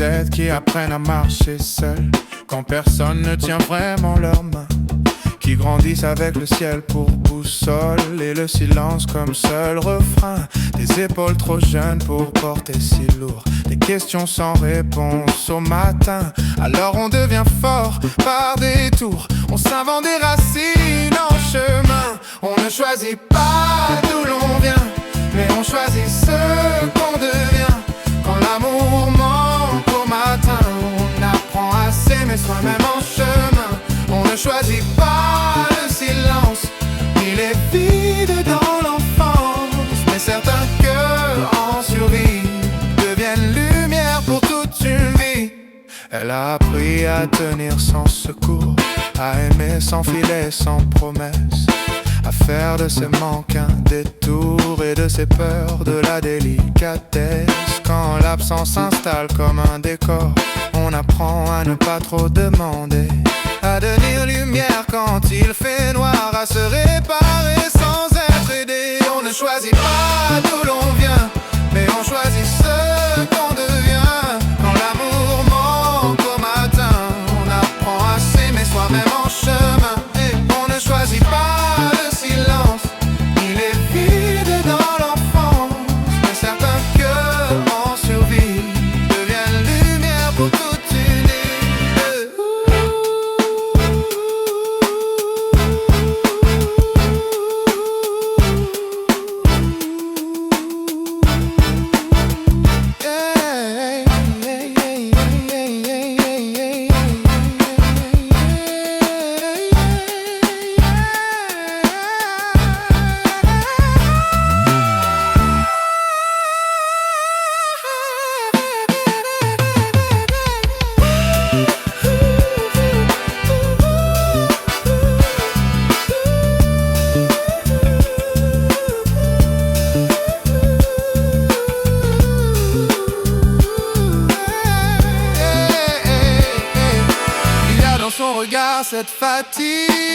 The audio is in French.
êtres qui apprennent à marcher seuls quand personne ne tient vraiment leurs mains, qui grandissent avec le ciel pour boussole et le silence comme seul refrain. Des épaules trop jeunes pour porter si lourd, des questions sans réponse au matin. Alors on devient fort par détour, on s'invente des racines en chemin. On ne choisit pas d'où l'on vient, mais on choisit ce qu'on devient. Quand l'amour manque au matin, on apprend à s'aimer soi-même en chemin. On ne choisit pas le silence, ni les vides dans l'enfance, mais certains cœurs en survie deviennent lumière pour toute une vie. Elle a appris à tenir sans secours, à aimer sans filet, sans promesse, à faire de ses manques un détour et de ses peurs de la délicatesse. Quand l'absence s'installe comme un décor, on apprend à ne pas trop demander, à devenir lumière quand il fait noir, à se réparer sans être aidé. On ne choisit pas d'où l'on vient, mais on choisit ce qu'on devient. Quand l'amour manque au matin, on apprend à s'aimer soi-même en chemin. Et on ne choisit pas le silence, ni les vides dans l'enfance, mais certains cœurs en survie deviennent lumière pour toute une île. Son regard, cette fatigue